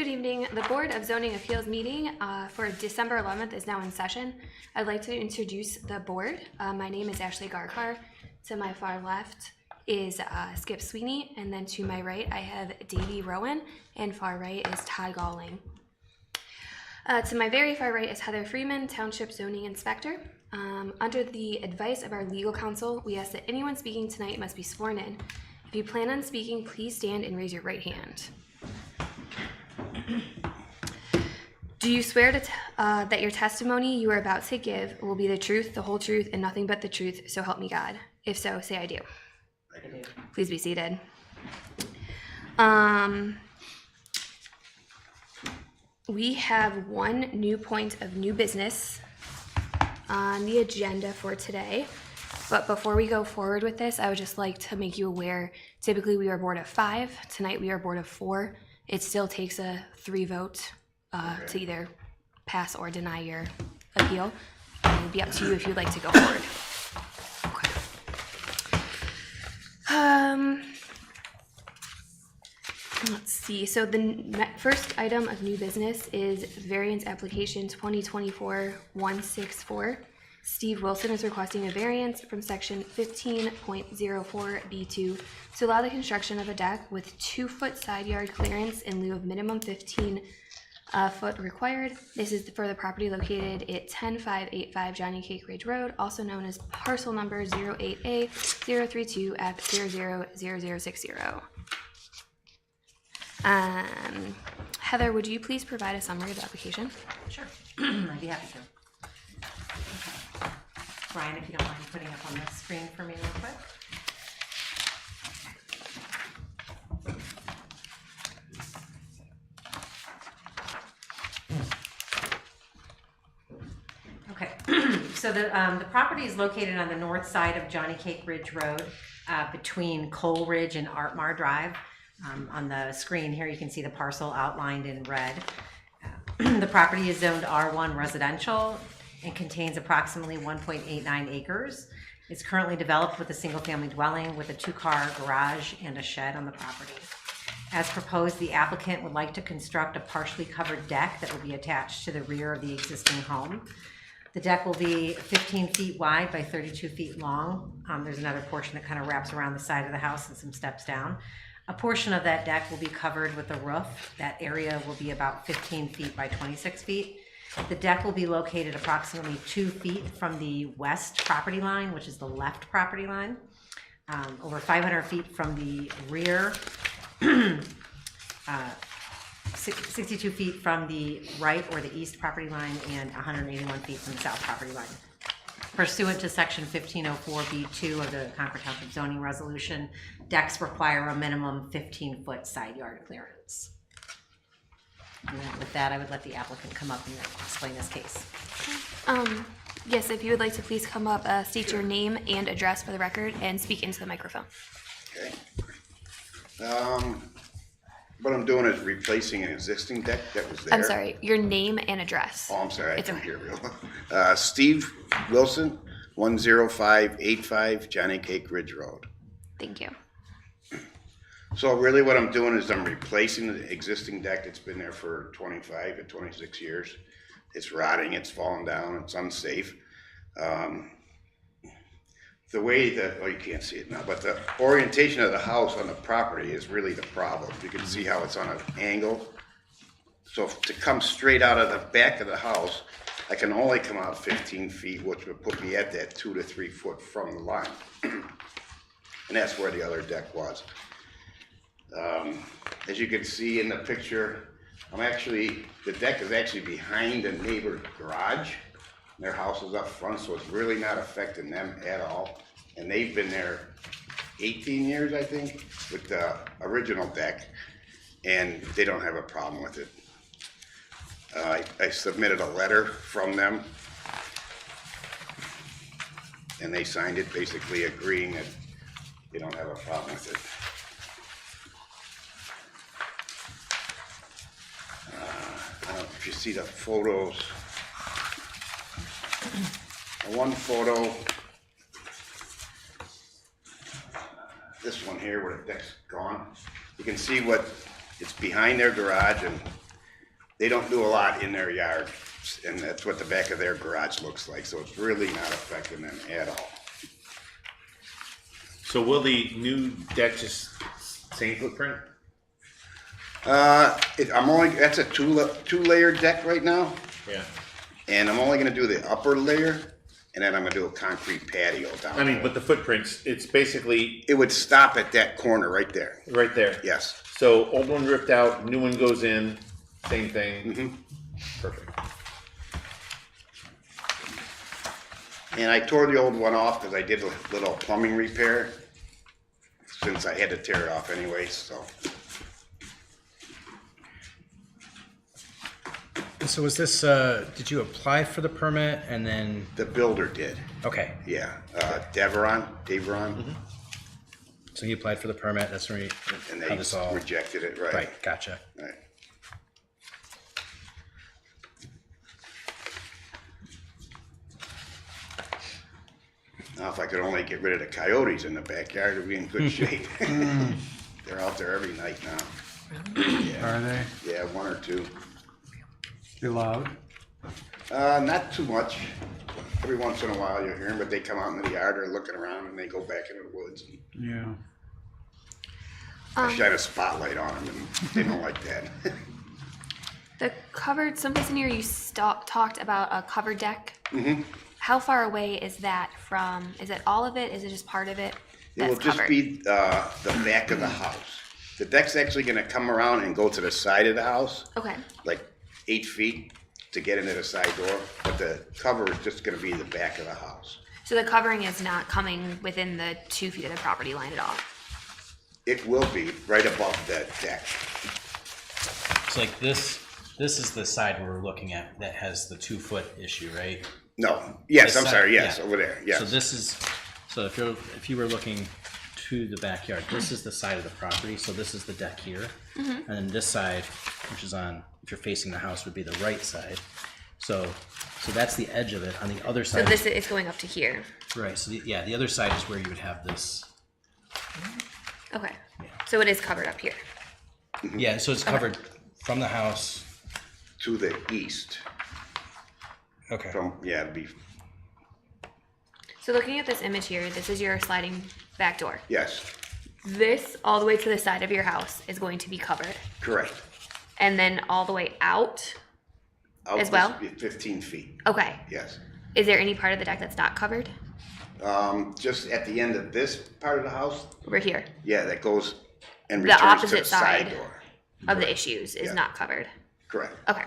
Good evening. The Board of Zoning Appeals meeting for December 11th is now in session. I'd like to introduce the board. My name is Ashley Garkar. To my far left is Skip Sweeney, and then to my right I have Davey Rowan, and far right is Todd Galling. To my very far right is Heather Freeman, Township Zoning Inspector. Under the advice of our legal counsel, we ask that anyone speaking tonight must be sworn in. If you plan on speaking, please stand and raise your right hand. Do you swear that your testimony you are about to give will be the truth, the whole truth, and nothing but the truth, so help me God? If so, say I do. I do. Please be seated. We have one new point of new business on the agenda for today. But before we go forward with this, I would just like to make you aware, typically we are a board of 5. Tonight we are a board of 4. It still takes a 3 vote to either pass or deny your appeal. It will be up to you if you'd like to go forward. Okay. Let's see. So the first item of new business is variance application 2024-164. Steve Wilson is requesting a variance from section 15.04B2 to allow the construction of a deck with 2-foot side yard clearance in lieu of minimum 15 foot required. This is for the property located at 10585 Johnny Cake Ridge Road, also known as parcel number 08A032F000060. Heather, would you please provide a summary of the application? Sure. I'd be happy to. Okay. Brian, if you don't mind putting up on the screen for me real quick. Okay, so the property is located on the north side of Johnny Cake Ridge Road, between Cole Ridge and Artmar Drive. On the screen here, you can see the parcel outlined in red. The property is zoned R1 residential and contains approximately 1.89 acres. It's currently developed with a single-family dwelling with a 2-car garage and a shed on the property. As proposed, the applicant would like to construct a partially covered deck that will be attached to the rear of the existing home. The deck will be 15 feet wide by 32 feet long. There's another portion that kind of wraps around the side of the house and some steps down. A portion of that deck will be covered with a roof. That area will be about 15 feet by 26 feet. The deck will be located approximately 2 feet from the west property line, which is the left property line, over 500 feet from the rear, 62 feet from the right or the east property line, and 181 feet from the south property line. Pursuant to section 1504B2 of the Concord Township Zoning Resolution, decks require a minimum 15-foot side yard clearance. And then with that, I would let the applicant come up and explain this case. Yes, if you would like to please come up, state your name and address for the record, and speak into the microphone. Okay. What I'm doing is replacing an existing deck that was there. I'm sorry, your name and address. Oh, I'm sorry. It's I okay. can't hear real well. Steve Wilson, 10585 Johnny Cake Ridge Road. Thank you. So really what I'm doing is I'm replacing the existing deck that's been there for 25 to 26 years. It's rotting, it's falling down, it's unsafe. The way that, oh, you can't see it now, but the orientation of the house on the property is really the problem. You can see how it's on an angle. So to come straight out of the back of the house, I can only come out 15 feet, which would put me at that 2 to 3 foot from the line. And that's where the other deck was. As you can see in the picture, the deck is actually behind the neighbor's garage. Their house is up front, so it's really not affecting them at all. And they've been there 18 years, I think, with the original deck, and they don't have a problem with it. I submitted a letter from them, and they signed it, basically agreeing that they don't have a problem with it. I don't know if you see the photos. One photo, this one here where the deck's gone, you can see what it's behind their garage, and They don't do a lot in their yard, and that's what the back of their garage looks like, so it's really not affecting them at all. So will the new deck just same footprint? That's a two-layer deck right now, Yeah. and I'm only gonna do the upper layer, and then I'm gonna do a concrete patio down. I mean, but the footprints, it's basically It would stop at that corner right there. right there. Yes. So old one ripped out, new one goes in, same thing. Mm-hmm. Perfect. And I tore the old one off because I did a little plumbing repair, since I had to tear it off anyway, so. So was this, did you apply for the permit and then, The builder did, okay, yeah. Deveron, so he applied for the permit, that's where and how they this all, rejected it, right? right, gotcha. Right. Now, if I could only get rid of the coyotes in the backyard, it'd be in good shape. They're out there every night now. Are they? Yeah, one or two. They loud? Not too much. Every once in a while you'll hear them, but they come out in the yard, they're looking around, and they go back into the woods. Yeah. I shine a spotlight on them, and they don't like that. The covered, someplace in here you talked about a covered deck. Mm-hmm. How far away is that from, is it all of it? Is it just part of it It will that's just covered? be the back of the house. The deck's actually gonna come around and go to the side of the house, Okay, like 8 feet to get into the side door, but the cover is just gonna be the back of the house. so the covering is not coming within the 2 feet of the property line at all? It will be right above that deck. It's like this is the side we're looking at that has the 2-foot issue, right? No, yes, This I'm side, sorry, yes, yeah. over there, yes. So this is, so if you were looking to the backyard, this is the side of the property, so this is the deck here. And then this side, which is on, if you're facing the house, would be the right side. So that's the edge of it. On the other So side, this is going up to here. right, so the other side is where you would have this. Okay, so it is covered up here. Yeah, so it's covered from the house. To the east, Okay. it'd be, So looking at this image here, this is your sliding back door. yes, This, all the way to the side of your house, is going to be covered. correct. And then all the way out, Out As well? this- 15 feet, okay. yes. Is there any part of the deck that's not covered? Just at the end of this part of the house, Over here, yeah, that goes and The returns to the opposite side side. door. of the issues is Yeah. not covered. Correct. Okay.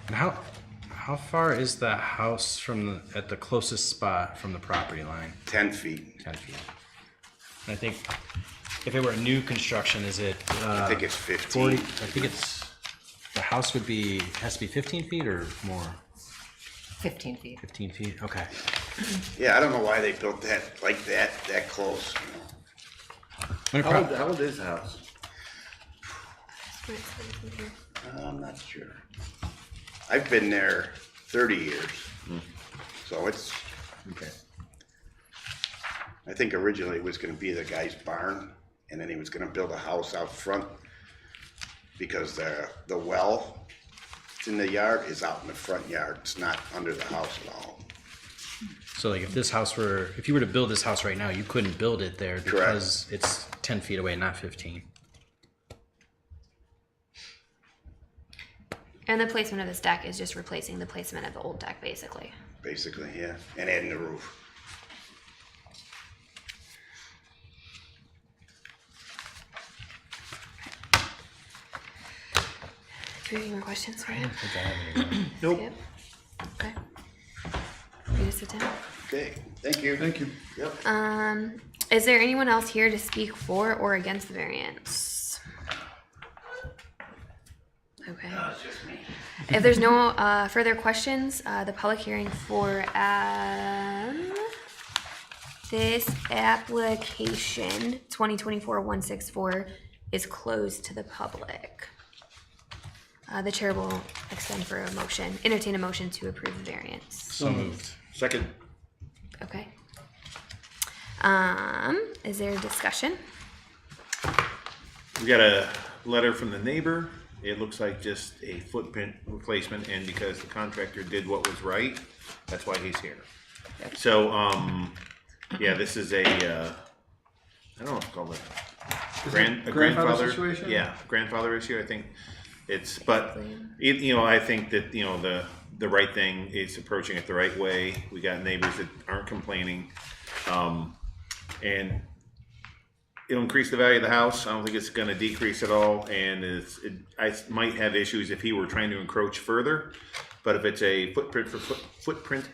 And how far is the house from at the closest spot from the property line? 10 feet. 10 feet. And I think if it were a new construction, is it? I think it's 15. 40, I think it's, the house would be, has to be 15 feet or more? 15 feet. 15 feet, okay. Yeah, I don't know why they built that like that close. You know. How old is the house? I'm not sure. I've been there 30 years, so it's. Okay. I think originally it was going to be the guy's barn, and then he was going to build a house out front because the well that's in the yard is out in the front yard. It's not under the house at all. So like if you were to build this house right now, you couldn't build it there because it's 10 feet away, not 15. And the placement of this deck is just replacing the placement of the old deck, basically. Basically, yeah, and adding the roof. Do you have any more questions for him? I think I have any more. Nope. Yep. Okay. You just sit down. Okay, thank you. Thank you. Yep. Is there anyone else here to speak for or against the variance? Okay. If there's no further questions, the public hearing for this application 2024-164 is closed to the public. The chair will entertain a motion to approve the variance. So moved. Second. Okay. Is there discussion? We got a letter from the neighbor. It looks like just a footprint replacement, and because the contractor did what was right, that's why he's here. So, yeah, this is a, I don't know what to call it. A grandfather grandfather situation? Yeah, grandfather issue, I think. It's, but, you know, I think that, you know, the right thing is approaching it the right way. We got neighbors that aren't complaining. And it'll increase the value of the house. I don't think it's going to decrease at all. And I might have issues if he were trying to encroach further. But if it's a footprint,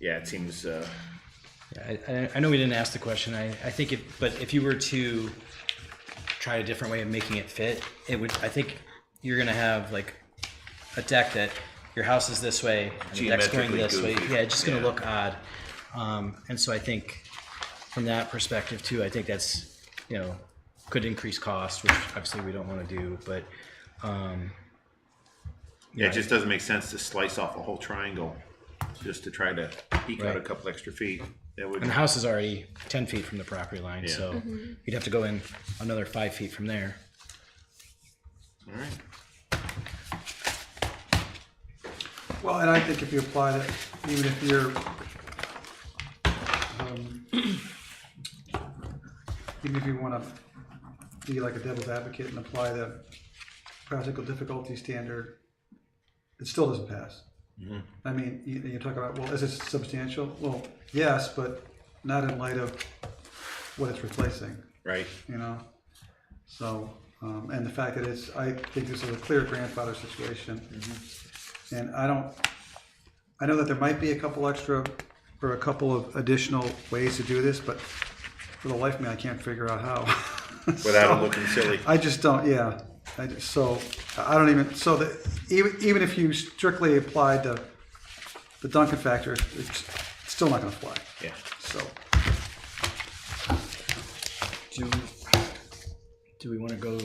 yeah, it seems. Yeah, I know we didn't ask the question. I think but if you were to try a different way of making it fit, it would. I think you're gonna have like a deck that your house is this way and the deck's going this way. Geometrically Yeah, it's just gonna goofy. look odd. And so I think from that perspective too, I think that's, you know, could increase cost, which obviously we don't want to do. But Yeah, it just doesn't make sense to slice off a whole triangle just to try to eke out a Right. couple extra feet. That would. and the house is already 10 feet from the property line, Yeah. so you'd have to go in another 5 feet from there. All right. Well, and I think if you apply that, even if you're, even if you want to be like a devil's advocate and apply the practical difficulty standard, it still doesn't pass. I mean, you talk about, well, is it substantial? Well, yes, but not in light of what it's replacing, Right. you know? So, and the fact that I think this is a clear grandfather situation. And I know that there might be a couple extra or a couple of additional ways to do this, but for the life of me, I can't figure out how. Without it looking silly. I just don't, yeah. So that even if you strictly applied the Duncan factor, it's still not gonna fly. Yeah. So, Do we want to go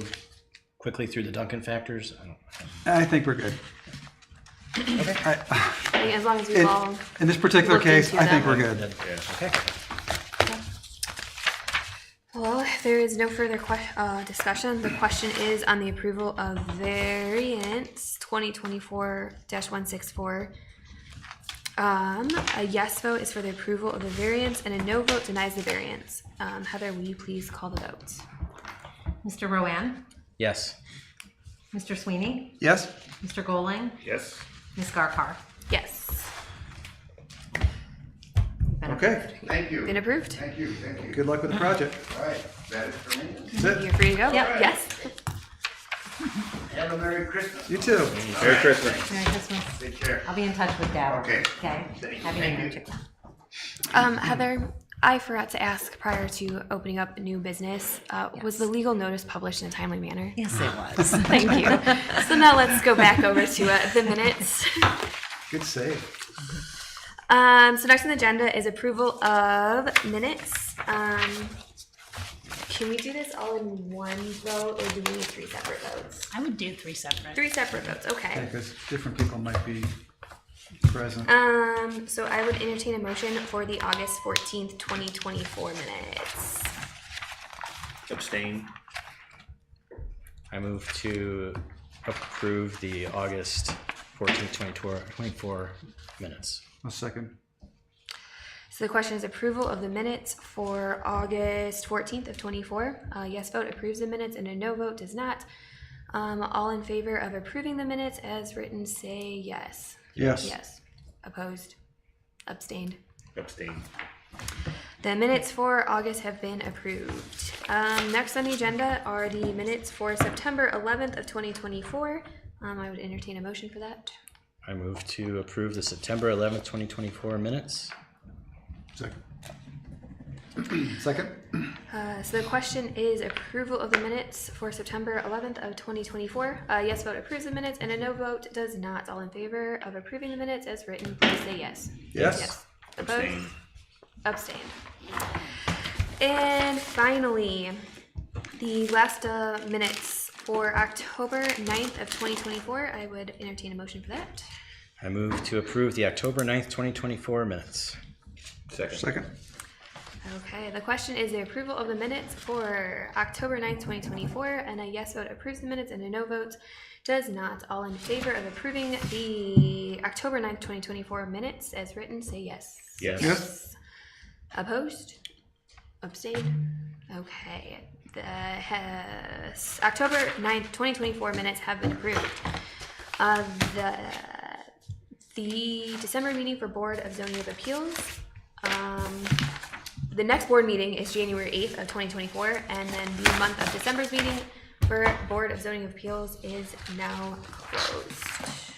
quickly through the Duncan factors? I think we're good. Okay. I think as long as we've all In this particular looked case, into I think them. we're good. Yeah. Okay. Well, if there is no further discussion, the question is on the approval of variance 2024-164. A yes vote is for the approval of the variance, and a no vote denies the variance. Heather, will you please call the vote? Mr. Rowan, Yes. Mr. Sweeney, Yes? Mr. Goling, Yes. Ms. Garkar. Yes. Been Okay. Thank you. Been approved? Thank you, thank you. Good luck with the project. All right, that is for me. That's it. You're free to go? Yep. Yes. Have a Merry Christmas. You too. Merry Christmas. Merry Christmas. Take care. I'll be in touch with Deb. Okay. Okay. Happy New Year. Thank Heather, I forgot to ask prior to opening up new business, was the legal notice published in a timely manner? Yes, it was. Thank you. So now let's go back over to the minutes. Good save. So next on the agenda is approval of minutes. Can we do this all in one vote, or do we need 3 separate votes? I would do 3 separate. 3 separate votes, okay. Because different people might be present. So I would entertain a motion for the August 14th, 2024 minutes. Abstain. I move to approve the August 14th, 2024 minutes. A second. So the question is approval of the minutes for August 14th of 24. Yes vote approves the minutes, and a no vote does not. All in favor of approving the minutes as written, say yes. Yes. Yes. Opposed? Abstained? Abstain. The minutes for August have been approved. Next on the agenda are the minutes for September 11th of 2024. I would entertain a motion for that. I move to approve the September 11th, 2024 minutes. Second. Second. So the question is approval of the minutes for September 11th of 2024. Yes vote approves the minutes, and a no vote does not. All in favor of approving the minutes as written, please say yes. Yes. Opposed? Abstain. Abstained. And finally, the last minutes for October 9th of 2024. I would entertain a motion for that. I move to approve the October 9th, 2024 minutes. Second. Second. Okay, the question is the approval of the minutes for October 9th, 2024, and a yes vote approves the minutes and a no vote does not. All in favor of approving the October 9th, 2024 minutes as written, say yes. Yes. Yes. Opposed? Abstained? Okay, the October 9th, 2024 minutes have been approved. The December meeting for Board of Zoning of Appeals, the next board meeting is January 8th of 2024, and then the month of December's meeting for Board of Zoning of Appeals is now closed.